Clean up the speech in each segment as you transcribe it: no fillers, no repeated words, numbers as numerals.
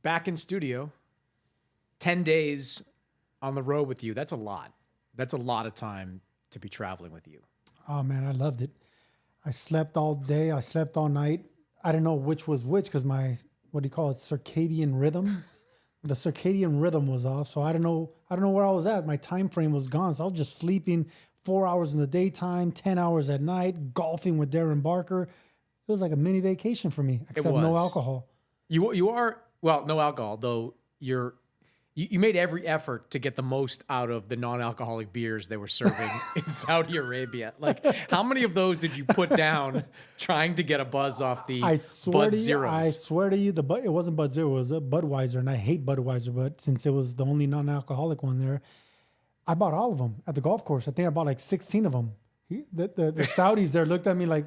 back in studio, 10 days on the road with you. That's a lot. That's a lot of time to be traveling with you. Oh, man, I loved it. I slept all day. I slept all night. I didn't know which was which because my, what do you call it, circadian rhythm? The circadian rhythm was off. So I don't know where I was at. My time frame was gone. So I was just sleeping 4 hours in the daytime, 10 hours at night, golfing with Darren Barker. It was like a mini vacation for me, except no alcohol. You are, well, no alcohol, though you made every effort to get the most out of the non-alcoholic beers they were serving in Saudi Arabia. Like, how many of those did you put down trying to get a buzz off the Bud Zeros? I swear to you, it wasn't Bud Zero, it was a Budweiser, and I hate Budweiser, but since it was the only non-alcoholic one there, I bought all of them at the golf course. I think I bought like 16 of them. The Saudis there looked at me like,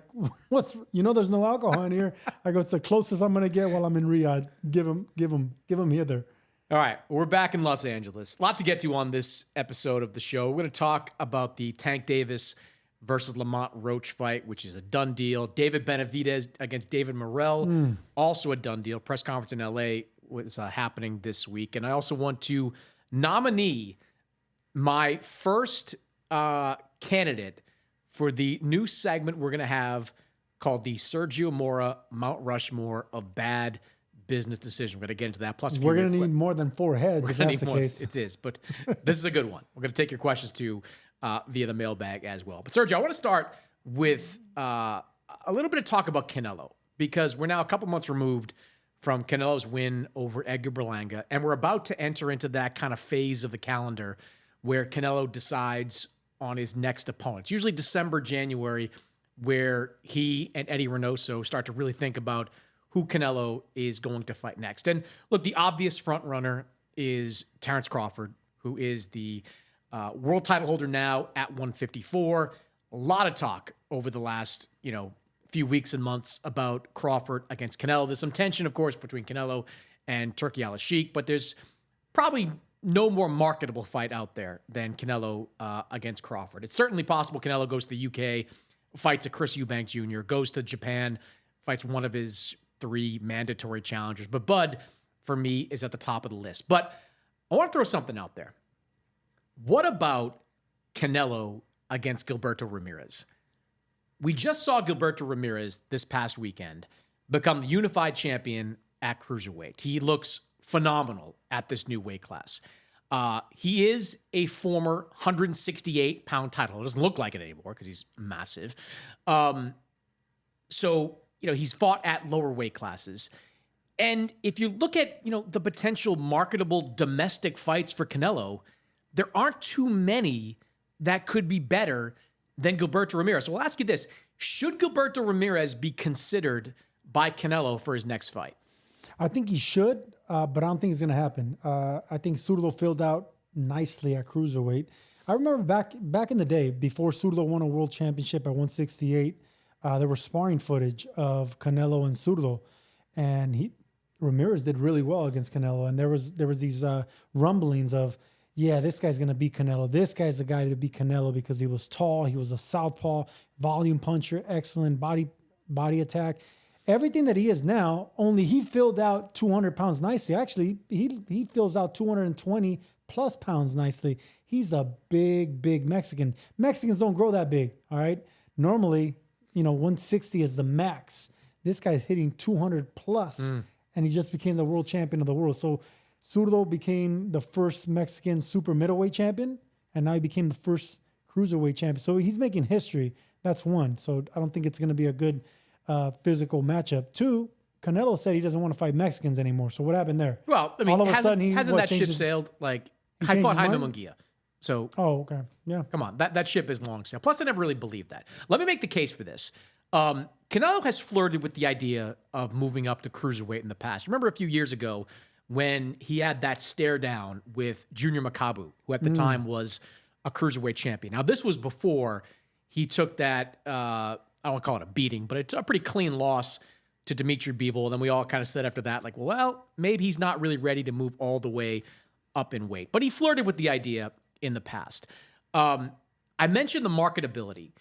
there's no alcohol in here. I go, it's the closest I'm going to get while I'm in Riyadh. Give them hither. All right, we're back in Los Angeles. A lot to get to on this episode of the show. We're going to talk about the Tank Davis versus Lamont Roach fight, which is a done deal. David Benavidez against David Morrell, also a done deal. Press conference in LA was happening this week. And I also want to nominee my first candidate for the new segment we're going to have called the Sergio Mora Mount Rushmore of Bad Business Decision. We're going to get into that. Plus, we're going to need more than 4 heads if that's the case. It is, but this is a good one. We're going to take your questions too via the mailbag as well. But Sergio, I want to start with a little bit of talk about Canelo, because we're now a couple months removed from Canelo's win over Edgar Berlanga, and we're about to enter into that kind of phase of the calendar where Canelo decides on his next opponent. It's usually December, January, where he and Eddie Reynoso start to really think about who Canelo is going to fight next. And look, the obvious front runner is Terrence Crawford, who is the world title holder now at 154. A lot of talk over the last, few weeks and months about Crawford against Canelo. There's some tension, of course, between Canelo and Turki Al-Sheikh, but there's probably no more marketable fight out there than Canelo against Crawford. It's certainly possible Canelo goes to the UK, fights a Chris Eubank Jr., goes to Japan, fights one of his 3 mandatory challengers. But Bud, for me, is at the top of the list. But I want to throw something out there. What about Canelo against Gilberto Ramirez? We just saw Gilberto Ramirez this past weekend become the unified champion at cruiserweight. He looks phenomenal at this new weight class. He is a former 168-pound title. It doesn't look like it anymore because he's massive. So he's fought at lower weight classes. And if you look at, the potential marketable domestic fights for Canelo, there aren't too many that could be better than Gilberto Ramirez. So I'll ask you this. Should Gilberto Ramirez be considered by Canelo for his next fight? I think he should, but I don't think it's going to happen. I think Zurdo filled out nicely at cruiserweight. I remember back in the day, before Zurdo won a world championship at 168, there was sparring footage of Canelo and Zurdo, and Ramirez did really well against Canelo. And there was these rumblings of, this guy's going to beat Canelo. This guy's the guy to beat Canelo because he was tall, he was a southpaw, volume puncher, excellent body attack. Everything that he is now, only he filled out 200 pounds nicely. Actually, he fills out 220 plus pounds nicely. He's a big Mexican. Mexicans don't grow that big, all right? Normally, 160 is the max. This guy's hitting 200 plus, and he just became the world champion of the world. So Zurdo became the first Mexican super middleweight champion, and now he became the first cruiserweight champion. So he's making history. That's one. So I don't think it's going to be a good physical matchup. 2, Canelo said he doesn't want to fight Mexicans anymore. So what happened there? Well, I mean, all of a sudden hasn't that ship sailed? Like, I fought Jaime Munguia. So, okay. Yeah. Come on. That ship is long sailed. Plus, I never really believed that. Let me make the case for this. Canelo has flirted with the idea of moving up to cruiserweight in the past. Remember a few years ago when he had that stare down with Junior Makabu, who at the time was a cruiserweight champion. Now, this was before he took that, I don't want to call it a beating, but it's a pretty clean loss to Dimitri Bivol. Then we all kind of said after that, like, well, maybe he's not really ready to move all the way up in weight. But he flirted with the idea in the past. I mentioned the marketability.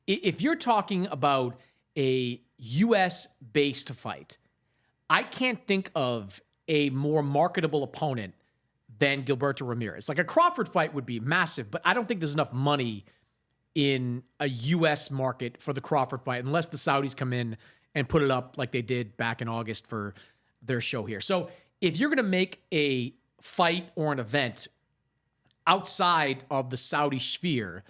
If you're talking about a U.S.-based fight, I can't think of a more marketable opponent than Gilberto Ramirez. Like a Crawford fight would be massive, but I don't think there's enough money in a U.S. market for the Crawford fight unless the Saudis come in and put it up like they did back in August for their show here. So if you're going to make a fight or an event outside of the Saudi sphere,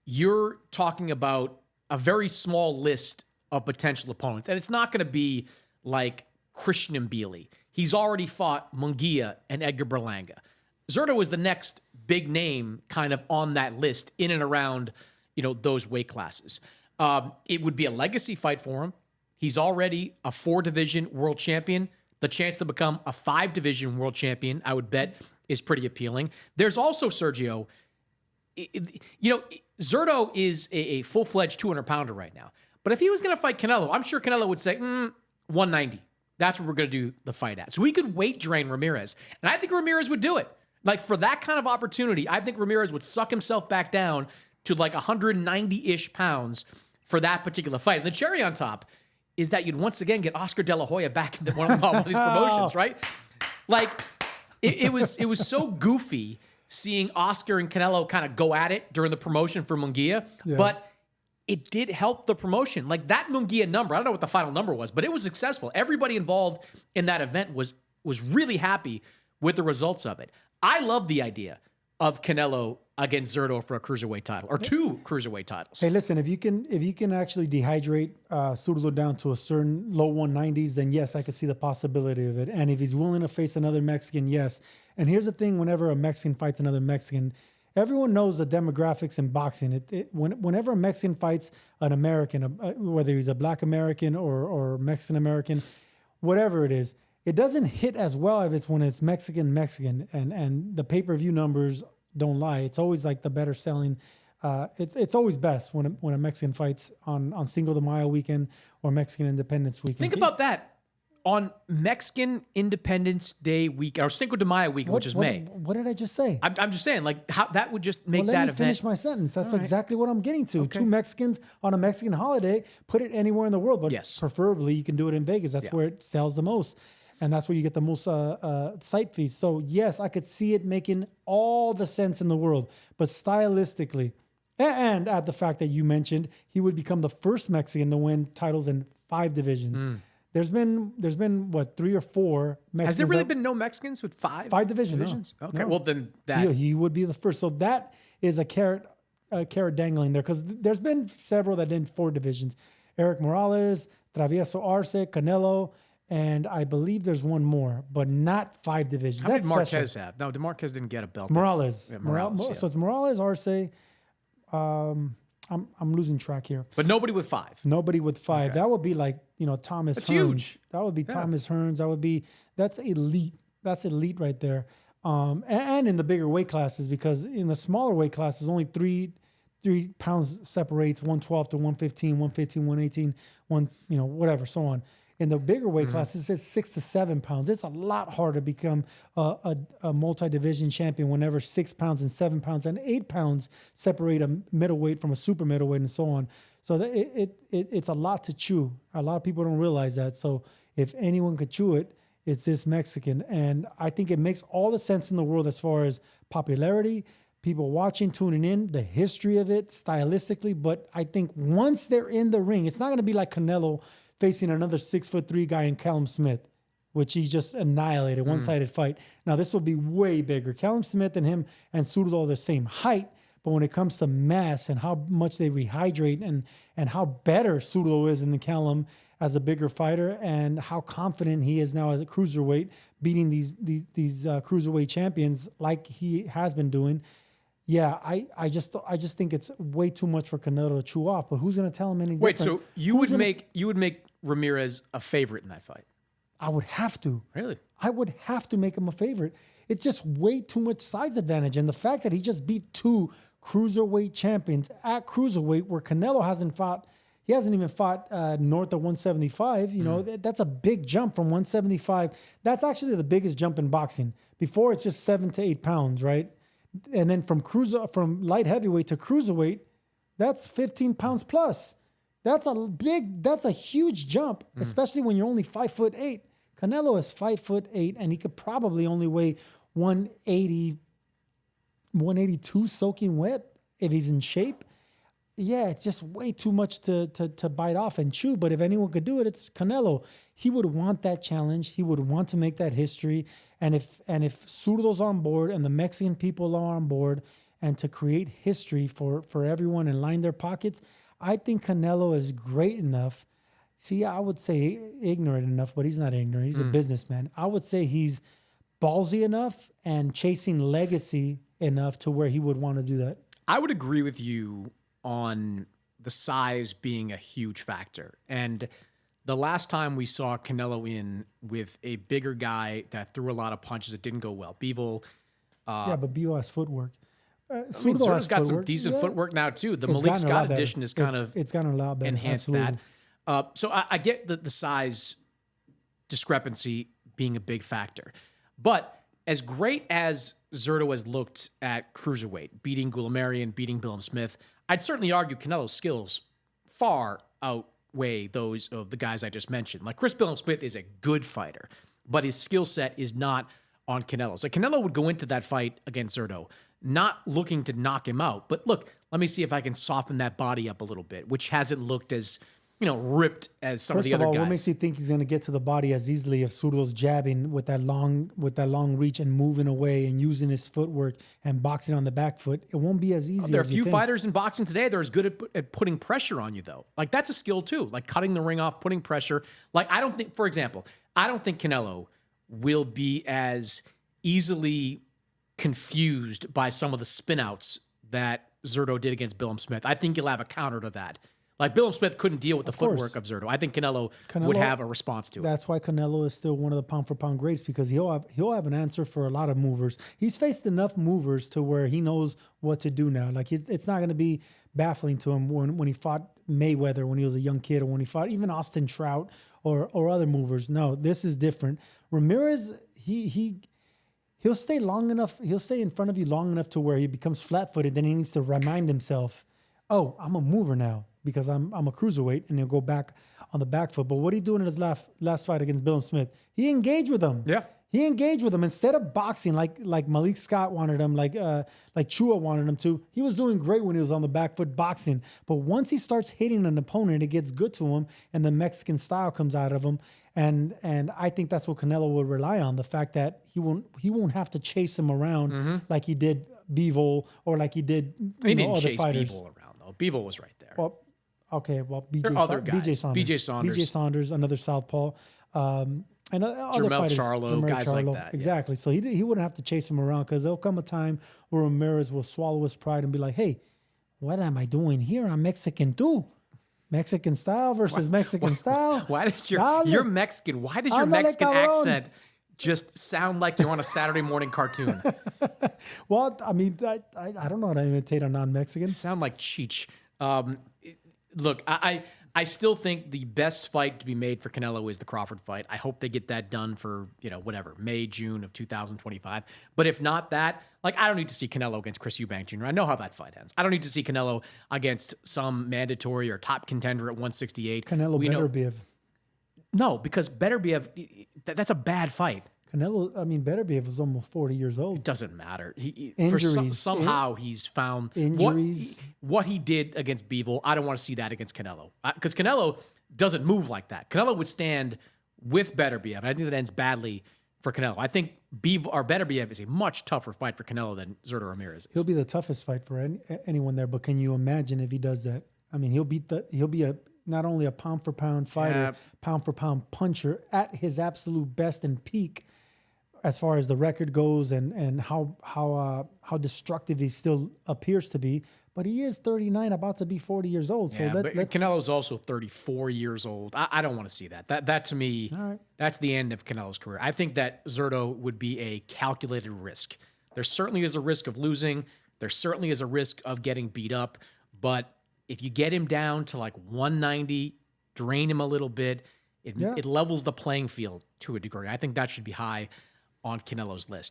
you're talking about a very small list of potential opponents. And it's not going to be like Christian Mbili. He's already fought Munguia and Edgar Berlanga. Zurdo is the next big name kind of on that list in and around, those weight classes. It would be a legacy fight for him. He's already a 4-division world champion. The chance to become a 5-division world champion, I would bet, is pretty appealing. There's also, Sergio, Zurdo is a full-fledged 200-pounder right now. But if he was going to fight Canelo, I'm sure Canelo would say, 190. That's what we're going to do the fight at. So we could weight drain Ramirez. And I think Ramirez would do it. Like, for that kind of opportunity, I think Ramirez would suck himself back down to like 190-ish pounds for that particular fight. And the cherry on top is that you'd once again get Oscar De La Hoya back in one of these promotions, right? Like, it was so goofy seeing Oscar and Canelo kind of go at it during the promotion for Munguia, but it did help the promotion. Like that Munguia number, I don't know what the final number was, but it was successful. Everybody involved in that event was really happy with the results of it. I love the idea of Canelo against Zurdo for a cruiserweight title or 2 cruiserweight titles. Hey, listen, if you can actually dehydrate Zurdo down to a certain low 190s, then yes, I could see the possibility of it. And if he's willing to face another Mexican, yes. And here's the thing: whenever a Mexican fights another Mexican, everyone knows the demographics in boxing. Whenever a Mexican fights an American, whether he's a Black American or Mexican American, whatever it is, it doesn't hit as well if it's when it's Mexican, and the pay-per-view numbers don't lie. It's always like the better selling. It's always best when a Mexican fights on Cinco de Mayo weekend or Mexican Independence weekend. Think about that. On Mexican Independence Day week or Cinco de Mayo weekend, which is May. What did I just say? I'm just saying, like, how that would just make that event. Let me finish my sentence. That's exactly what I'm getting to. Okay. 2 Mexicans on a Mexican holiday, put it anywhere in the world, but preferably you can do it in Vegas. That's where it sells the most. And that's where you get the most site fees. So, yes, I could see it making all the sense in the world. But stylistically, and at the fact that you mentioned, he would become the first Mexican to win titles in 5 divisions. There's been what, 3 or 4 Mexicans. Has there really been no Mexicans with 5 divisions? No. Okay, no. well then that he would be the first. So that is a carrot dangling there, because there's been several that did 4 divisions. Eric Morales, Travieso Arce, Canelo, and I believe there's one more, but not 5 divisions. How did Marquez have? No, Marquez didn't get a belt. Morales. Morales. So it's Morales, Arce. I'm losing track here. But nobody with 5. Nobody with 5. Okay. That would be like, Thomas That's Hearns. Huge. That would be Thomas Hearns. That's elite. That's elite right there. And in the bigger weight classes, because in the smaller weight classes, only 3 pounds separates 112 to 115, 115, 118, whatever, so on. In the bigger weight classes, it's 6 to 7 pounds. It's a lot harder to become a multi-division champion whenever 6 pounds and 7 pounds and 8 pounds separate a middleweight from a super middleweight and so on. So it's a lot to chew. A lot of people don't realize that. So if anyone could chew it, it's this Mexican. And I think it makes all the sense in the world as far as popularity, people watching, tuning in, the history of it, stylistically. But I think once they're in the ring, it's not going to be like Canelo facing another 6'3" guy in Callum Smith, which he just annihilated, one-sided fight. Now, this will be way bigger. Callum Smith and him and Zurdo are the same height, but when it comes to mass and how much they rehydrate and how better Zurdo is than Callum as a bigger fighter and how confident he is now as a cruiserweight, beating these cruiserweight champions like he has been doing. Yeah, I just think it's way too much for Canelo to chew off. But who's going to tell him any different? Wait, so you would make Ramirez a favorite in that fight? I would have to. Really? I would have to make him a favorite. It's just way too much size advantage, and the fact that he just beat 2 cruiserweight champions at cruiserweight, where Canelo hasn't fought. He hasn't even fought north of 175. That's a big jump from 175. That's actually the biggest jump in boxing. Before, it's just 7 to 8 pounds, right? And then from light heavyweight to cruiserweight, that's 15 pounds plus. That's a huge jump, especially when you're only 5'8". Canelo is 5'8", and he could probably only weigh 180, 182 soaking wet if he's in shape. Yeah, it's just way too much to bite off and chew. But if anyone could do it, it's Canelo. He would want that challenge. He would want to make that history. And if Zurdo's on board and the Mexican people are on board, and to create history for everyone and line their pockets, I think Canelo is great enough. See, I would say ignorant enough, but he's not ignorant. He's a businessman. I would say he's ballsy enough and chasing legacy enough to where he would want to do that. I would agree with you on the size being a huge factor. And the last time we saw Canelo in with a bigger guy that threw a lot of punches, it didn't go well. Bivol. Yeah, but Bivol has footwork. Zurdo's got some decent footwork now too. The Malik Scott edition is it's gotten a lot better. Enhanced Absolutely. that. So I get the size discrepancy being a big factor. But as great as Zurdo has looked at cruiserweight, beating Goulamirian, beating Billum Smith, I'd certainly argue Canelo's skills far outweigh those of the guys I just mentioned. Like Chris Billum Smith is a good fighter, but his skill set is not on Canelo. So Canelo would go into that fight against Zurdo not looking to knock him out, but look, let me see if I can soften that body up a little bit, which hasn't looked as, ripped as some of the other guys. What makes you think he's going to get to the body as easily if Zurdo's jabbing with that long reach and moving away and using his footwork and boxing on the back foot? It won't be as easy. There are a few fighters in boxing today that are as good at putting pressure on you, though. Like, that's a skill, too. Like, cutting the ring off, putting pressure. Like, I don't think Canelo will be as easily confused by some of the spin outs that Zurdo did against Billum Smith. I think he'll have a counter to that. Like, Billum Smith couldn't deal with the footwork of Zurdo. I think Canelo would have a response to it. That's why Canelo is still one of the pound-for-pound greats, because he'll have an answer for a lot of movers. He's faced enough movers to where he knows what to do now. Like, it's not going to be baffling to him when he fought Mayweather when he was a young kid, or when he fought even Austin Trout or other movers. No, this is different. Ramirez, he'll stay long enough. He'll stay in front of you long enough to where he becomes flat-footed. Then he needs to remind himself, oh, I'm a mover now, because I'm a cruiserweight, and he'll go back on the back foot. But what he doing in his last fight against Billum Smith? He engaged with him. Yeah. He engaged with him instead of boxing like Malik Scott wanted him, like Chua wanted him to. He was doing great when he was on the back foot boxing. But once he starts hitting an opponent, it gets good to him, and the Mexican style comes out of him. And I think that's what Canelo would rely on, the fact that he won't have to chase him around like he did Bivol, or like he did he didn't other chase fighters. Bivol around, though. Bivol was right there. Well, okay, well, BJ Saunders, another southpaw, and other Jermell fighters, Charlo, guys like that. Exactly. Yeah. So he wouldn't have to chase him around, because there'll come a time where Ramirez will swallow his pride and be like, "Hey, what am I doing here? I'm Mexican too. Mexican style versus Mexican style. Why does you're Mexican? Why does your Mexican accent just sound like you're on a Saturday morning cartoon?" Well, I mean, I don't know how to imitate a non-Mexican. Sound like Cheech. Look, I still think the best fight to be made for Canelo is the Crawford fight. I hope they get that done for, May, June of 2025. But if not that, like, I don't need to see Canelo against Chris Eubank Jr. I know how that fight ends. I don't need to see Canelo against some mandatory or top contender at 168. Canelo Beterbiev. No, because Beterbiev, that's a bad fight. Beterbiev was almost 40 years old. It doesn't matter. Injuries. Somehow he's found injuries. What he did against Bivol. I don't want to see that against Canelo, because Canelo doesn't move like that. Canelo would stand with Beterbiev, and I think that ends badly for Canelo. I think Beterbiev is a much tougher fight for Canelo than Zurdo Ramirez is. He'll be the toughest fight for anyone there. But can you imagine if he does that? I mean, he'll be not only a pound for pound fighter, pound for pound puncher at his absolute best and peak, as far as the record goes, and how destructive he still appears to be. But he is 39, about to be 40 years old. Yeah, so Canelo's also 34 years old. I don't want to see that. That to me, that's the end of Canelo's career. I think that Zurdo would be a calculated risk. There certainly is a risk of losing. There certainly is a risk of getting beat up. But if you get him down to like 190, drain him a little bit, it levels the playing field to a degree. I think that should be high on Canelo's list.